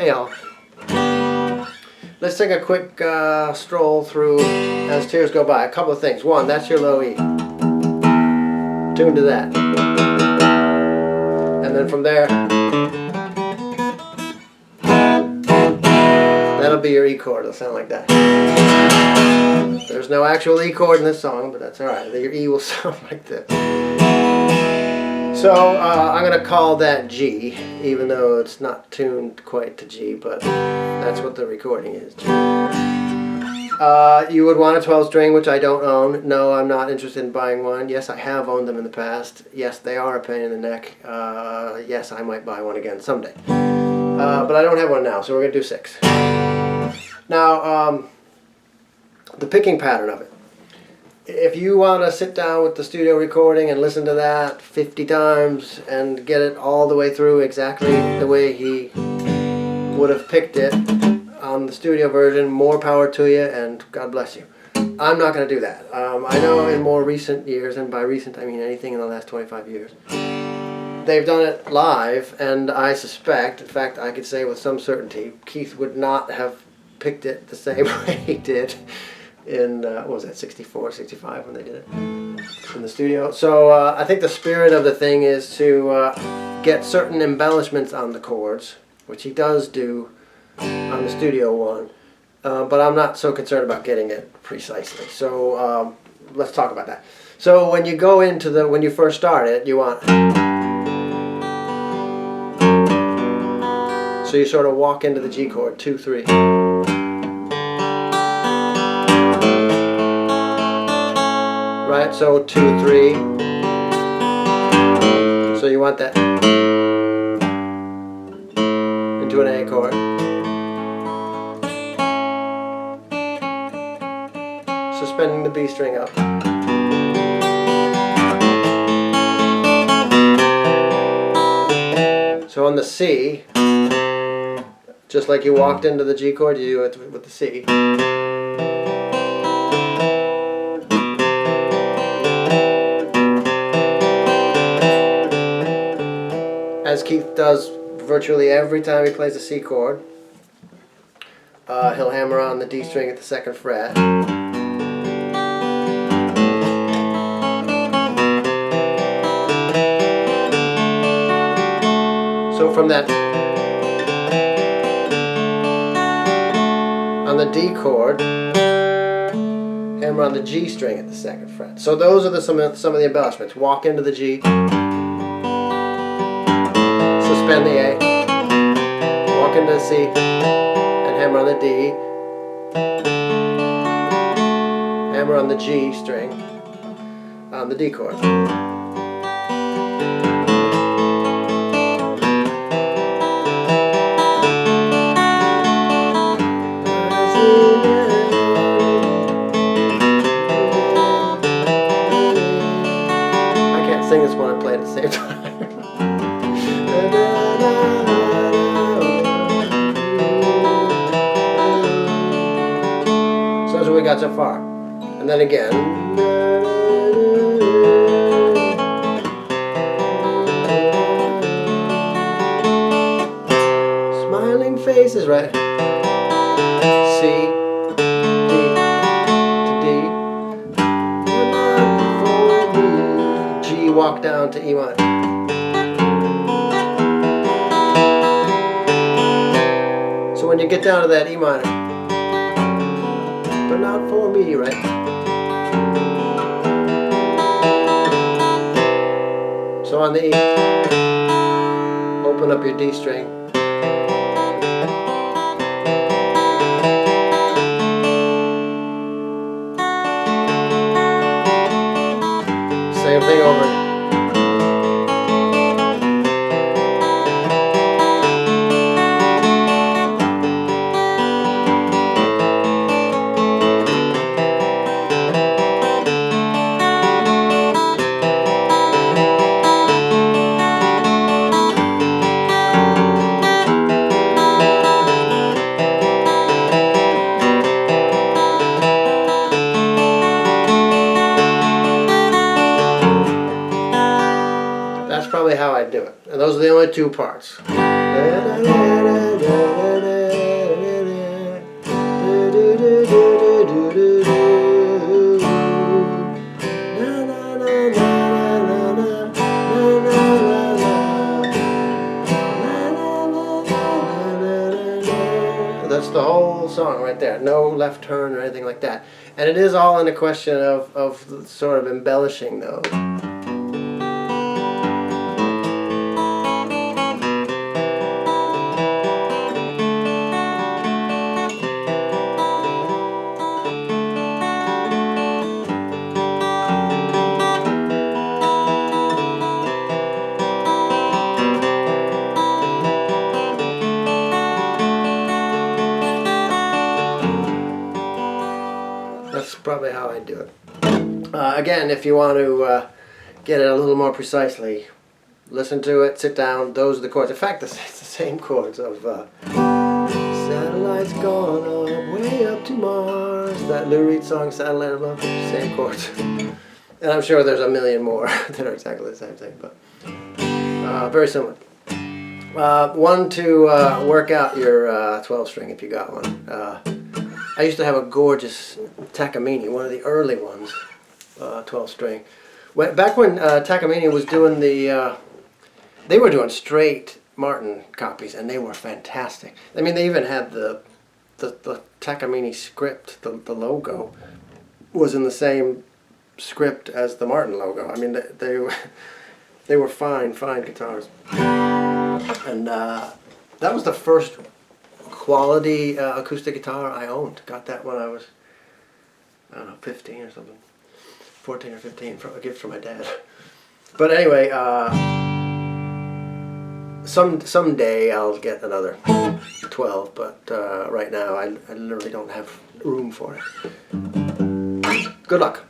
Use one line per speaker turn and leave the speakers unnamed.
Hey all. Let's take a quick stroll through As Tears Go By. A couple of things. One, that's your low E. Tune to that. And then from there, that'll be your E chord. It'll sound like that. There's no actual E chord in this song, but that's alright. Your E will sound like this. So I'm going to call that G, even though it's not tuned quite to G, but that's what the recording is. G. You would want a 12 string, which I don't own. No, I'm not interested in buying one. Yes, I have owned them in the past. Yes, they are a pain in the neck. Yes, I might buy one again someday. But I don't have one now, so we're going to do 6. Now, the picking pattern of it. If you want to sit down with the studio recording and listen to that 50 times and get it all the way through exactly the way he would have picked it on the studio version, more power to you and God bless you. I'm not going to do that. I know in more recent years, and by recent I mean anything in the last 25 years, they've done it live, and I suspect, in fact I could say with some certainty, Keith would not have picked it the same way he did in, what was that, 64, 65 when they did it in the studio. So I think the spirit of the thing is to get certain embellishments on the chords, which he does do on the studio one, but I'm not so concerned about getting it precisely. So let's talk about that. So when you go into the, when you first start it, you want, so you sort of walk into the G chord, 2, 3. Right, so 2, 3. So you want that into an A chord. Suspending the B string up. So on the C, just like you walked into the G chord, you do it with the C. As Keith does virtually every time he plays a C chord, he'll hammer on the D string at the 2nd fret. So from that, on the D chord, hammer on the G string at the 2nd fret. So those are some of the embellishments. Walk into the G. Suspend the A, walk into the C, and hammer on the D, hammer on the G string, on the D chord. I can't sing this one and play at the same time. So that's what we got so far. And then again. Smiling faces, right? C, D, to D. G, walk down to E minor. So when you get down to that E minor, but not for me, right? So on the E, open up your D string. Same thing over. That's probably how I do it. And those are the only 2 parts. That's the whole song right there. No left turn or anything like that. And it is all in a question of sort of embellishing those. That's probably how I do it. Again, if you want to get it a little more precisely, listen to it, sit down, those are the chords. In fact, it's the same chords of Satellites Gone Up, Way Up to Mars, that Lou Reed song, Satellite Above, same chords. And I'm sure there's a million more that are exactly the same thing, but very similar. One to work out your 12 string if you got one. I used to have a gorgeous Takamine, one of the early ones, 12 string. Back when Takamine was doing they were doing straight Martin copies, and they were fantastic. I mean, they even had the Takamine script, the logo, was in the same script as the Martin logo. I mean, they were fine guitars. And that was the first quality acoustic guitar I owned. Got that when I was, I don't know, 15 or something. 14 or 15, from a gift from my dad. But anyway, someday I'll get another 12, but right now I literally don't have room for it. Good luck.